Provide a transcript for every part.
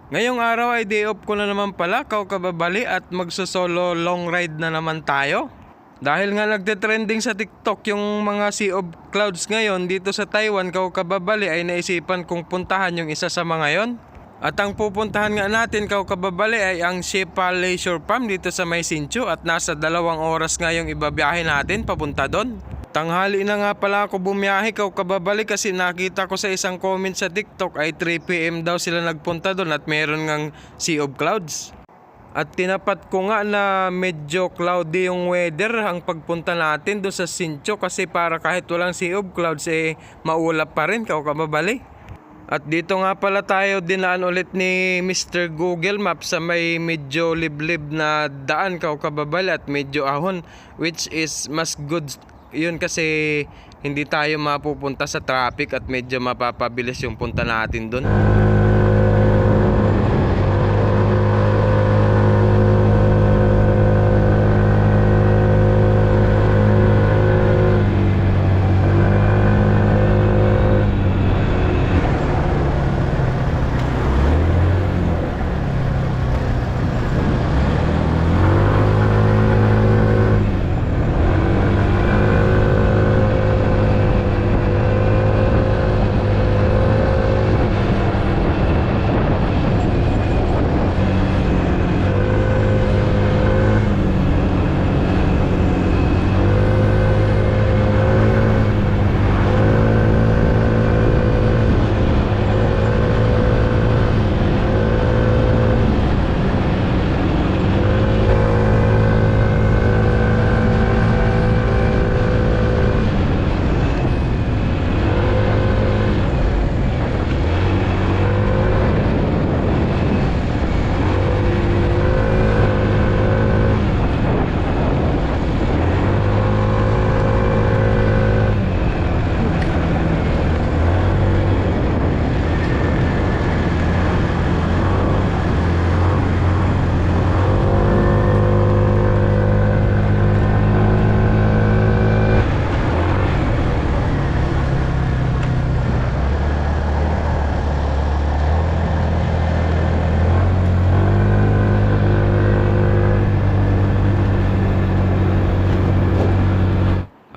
Ngayong araw ay day off ko na naman pala, kababali, at magso-solo long ride na naman tayo. Dahil nga nagte-trending sa TikTok yung mga Sea of Clouds ngayon dito sa Taiwan, kababali, ay naisipan kong puntahan yung isa sa mga yon. At ang pupuntahan nga natin kababali ay ang Shepa Leisure Farm dito sa May Sinchu, at nasa 2 oras nga yung ibabiyahe natin papunta doon. Tanghali na nga pala ako bumiyahe kababali kasi nakita ko sa isang comment sa TikTok ay 3 PM daw sila nagpunta doon at meron ngang Sea of Clouds. At tinapat ko nga na medyo cloudy yung weather ang pagpunta natin doon sa Sincho, kasi para kahit walang Sea of Clouds maulap pa rin kababali. At dito nga pala tayo dinaan ulit ni Mr. Google Maps sa may medyo liblib na daan kababali at medyo ahon, which is mas good yun kasi hindi tayo mapupunta sa traffic at medyo mapapabilis yung punta natin doon.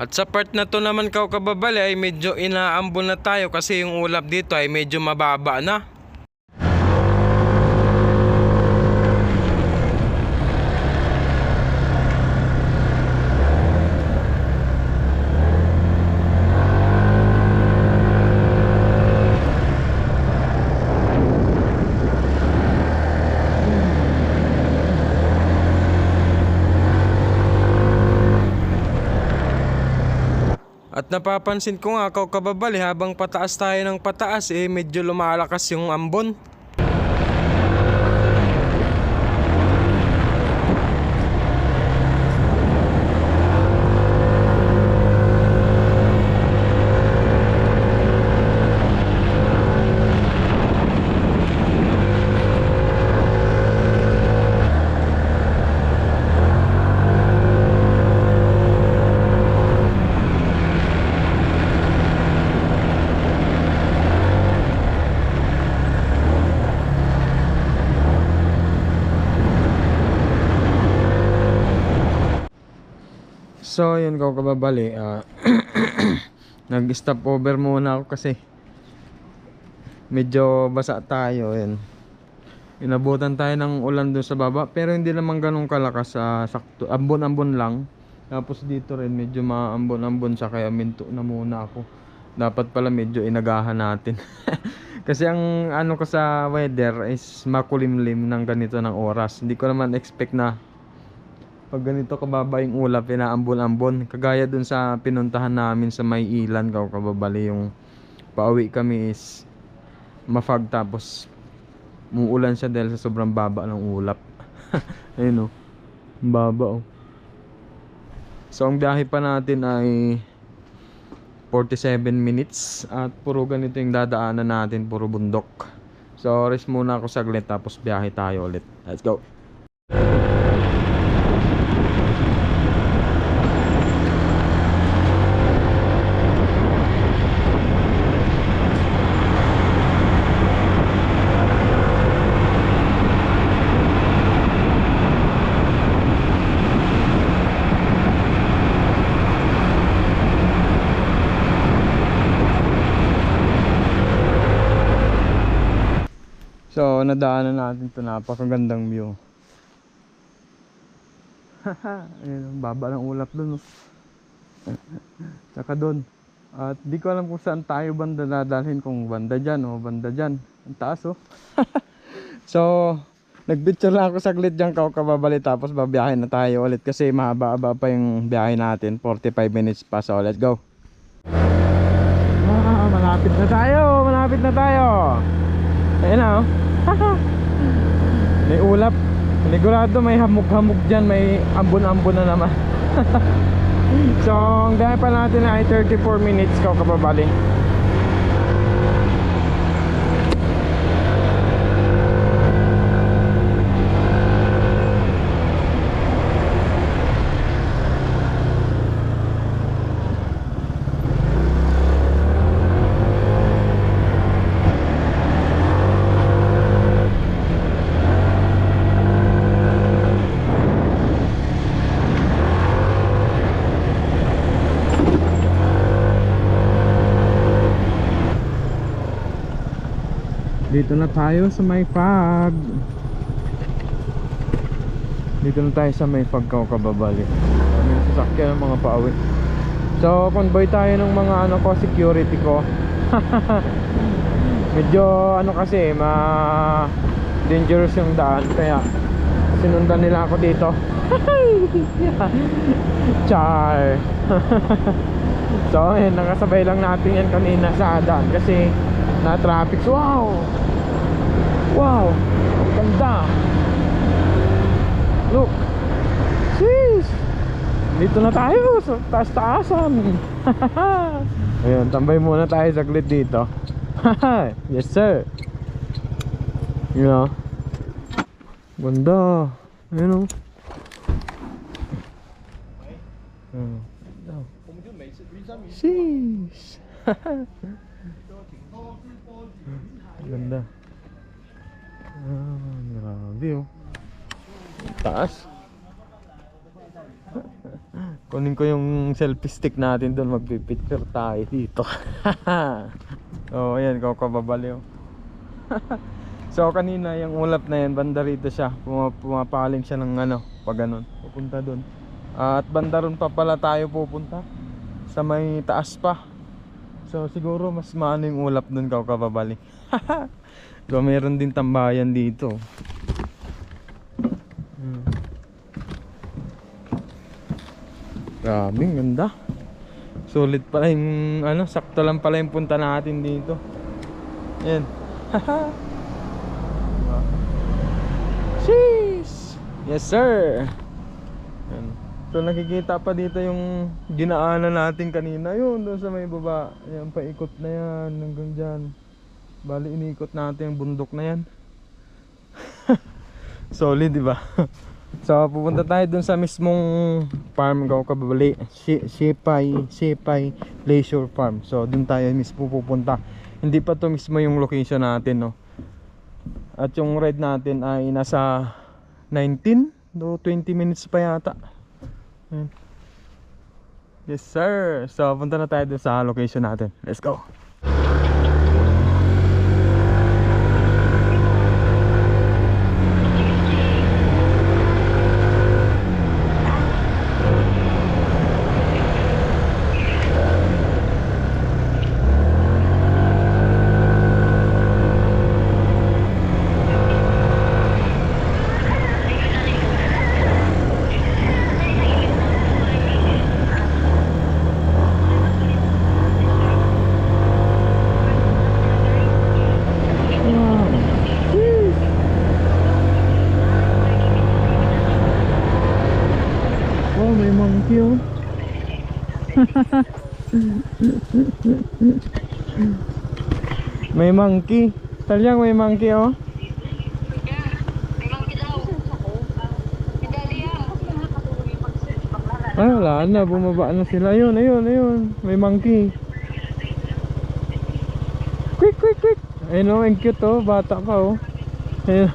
At sa part na to naman kababali ay medyo inaambon na tayo kasi yung ulap dito ay medyo mababa na. At napapansin ko nga kababali habang pataas tayo ng pataas medyo lumalakas yung ambon. So yun kababali, nag-stop over muna ako kasi medyo basa tayo. Yan, inabutan tayo ng ulan doon sa baba pero hindi naman ganun kalakas, sakto, ambon-ambon lang. Tapos dito rin medyo maambon-ambon siya kaya minto na muna ako. Dapat pala medyo inagahan natin kasi ang ano ko sa weather is makulimlim ng ganito ng oras. Hindi ko naman expect na pag ganito kababa yung ulap, inaambon-ambon. Kagaya dun sa pinuntahan namin sa May Ilan kababali, yung pauwi kami is mafag tapos muulan siya dahil sa sobrang baba ng ulap. Ayun baba So ang biyahe pa natin ay 47 minutes at puro ganito yung dadaanan natin, puro bundok. So rest muna ako saglit tapos biyahe tayo ulit. Let's go. So nadaanan natin to, napakagandang view. Haha, ayun, baba ng ulap dun, oh. Tsaka dun. At di ko alam kung saan tayo banda dadalhin, kung banda dyan o banda dyan. Ang taas, oh. So nagpicture lang ako saglit dyan, kababali, tapos babiyahin na tayo ulit kasi mahaba-haba pa yung biyahe natin, 45 minutes pa. So let's go. Malapit na tayo, malapit na tayo. Ayun na, oh. May ulap. Sigurado may hamog-hamog dyan, may ambon-ambon na naman. So ang biyahe pa natin ay 34 minutes kababali. Dito na tayo sa may fog. Dito na tayo sa may fog kababali. May sasakyan ng mga pauwi. So convoy tayo ng mga ano ko, security ko. Medyo ano kasi dangerous yung daan, kaya sinundan nila ako dito. Char. So ayun, nakasabay lang natin yan kanina sa daan kasi na traffic. Wow! Wow! Ang ganda! Look! Sheesh! Dito na tayo sa taas-taasan. Ayun, tambay muna tayo saglit dito. Yes sir! You know, ganda! Ayun o. Sheesh! Ganda. Grabe, oh. Taas. Kunin ko yung selfie stick natin doon, magpipicture tayo dito. So ayan, kababali, oh. So kanina yung ulap na yan, banda rito siya, pumapaling siya ng ano, pag ganun, pupunta doon. At banda ron pa pala tayo pupunta, sa may taas pa. So siguro mas maano yung ulap doon, kababali. So meron din tambayan dito. Grabing ganda. Solid pala yung ano, sakto lang pala yung punta natin dito. Ayan. Sheesh! Yes sir. Ayan. So nakikita pa dito yung dinaanan natin kanina, yun doon sa may baba. Ayan, paikot na yan hanggang dyan. Bali iniikot natin yung bundok na yan. Solid, di ba? So pupunta tayo dun sa mismong farm kababali, Sipay Leisure Farm. So dun tayo mismo pupunta. Hindi pa to mismo yung location natin, no. At yung ride natin ay nasa 19 to 20 minutes pa yata. Yes sir. So punta na tayo dun sa location natin. Let's go. May monkey. Talyang may monkey, oh. Ay, wala na. Bumaba na sila. Ayun, ayun, ayun. May monkey. Quick, quick, quick. Ayun, oh. Ang cute, oh. Bata pa, oh. Ayun.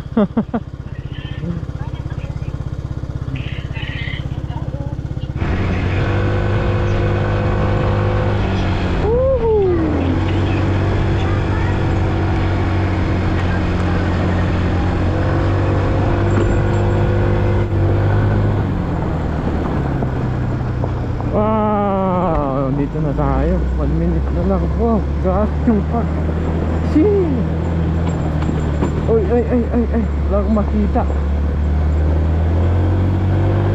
Nako, grabe yung pag. Shee! Oy, ay. Wala akong makita.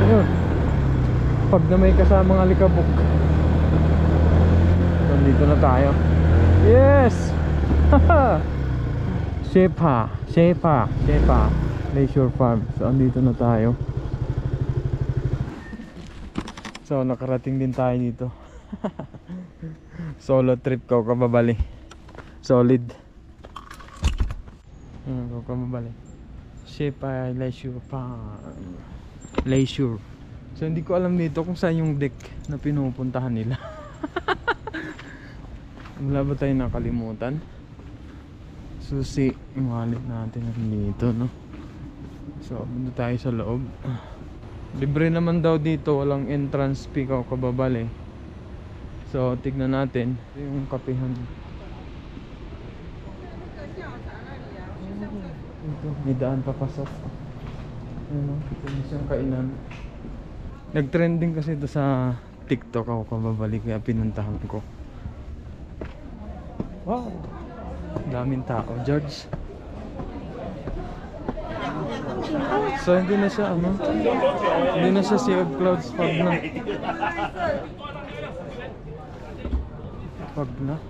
Ayun. Pag na may kasamang alikabok. So, dito na tayo. Yes! Shepa Leisure Farm. So, andito na tayo. So, nakarating din tayo dito. Solo trip ko kababali. Solid. Ko kababali. Shepa Leisure Farm. Leisure. So, hindi ko alam dito kung saan yung deck na pinupuntahan nila. Wala ba tayo nakalimutan? Susi, yung wallet natin nandito, no? So, punta tayo sa loob. Libre naman daw dito, walang entrance fee o kababali. So, tignan natin yung kapihan. Ito, may daan papasok. Ano, ito na siyang kainan. Nag-trending kasi ito sa TikTok ako kababali, kaya pinuntahan ko. Wow! Daming tao, George. So hindi na siya hindi na siya Sea of Clouds pag na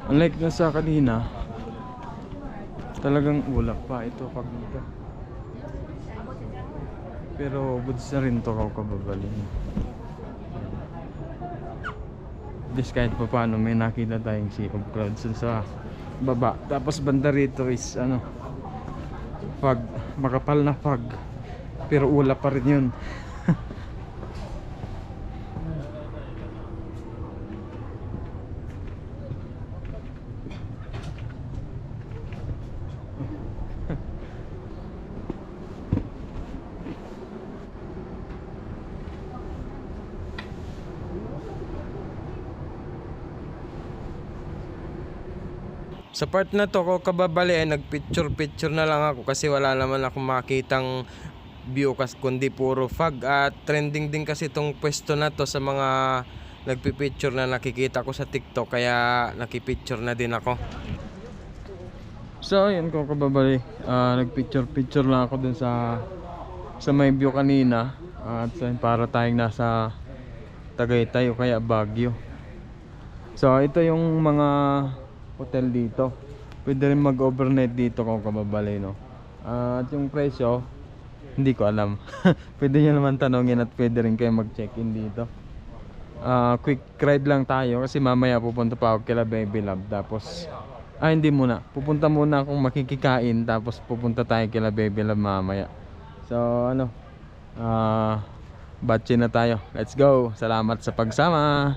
unlike na sa kanina, talagang ulap pa ito pag dito. Pero goods na rin to kababali. Just kahit pa paano may nakita tayong Sea of Clouds sa baba. Tapos banda rito is fog, makapal na fog, pero ulap pa rin yun. Sa part na to ko kababali nagpicture na lang ako kasi wala naman akong makitang view kundi puro fog. At trending din kasi itong pwesto na to sa mga nagpipicture na nakikita ko sa TikTok, kaya nakipicture na din ako. So ayun ko kababali, nagpicture lang ako dun sa may view kanina. At para tayong nasa Tagaytay o kaya Baguio. So ito yung mga hotel dito. Pwede rin mag-overnight dito kung kababali, no? At yung presyo, hindi ko alam. Pwede nyo naman tanongin at pwede rin kayo mag-check-in dito. Quick ride lang tayo kasi mamaya pupunta pa ako kila Baby Love. Tapos, hindi muna. Pupunta muna akong makikikain. Tapos pupunta tayo kila Baby Love mamaya. So, batche na tayo. Let's go. Salamat sa pagsama.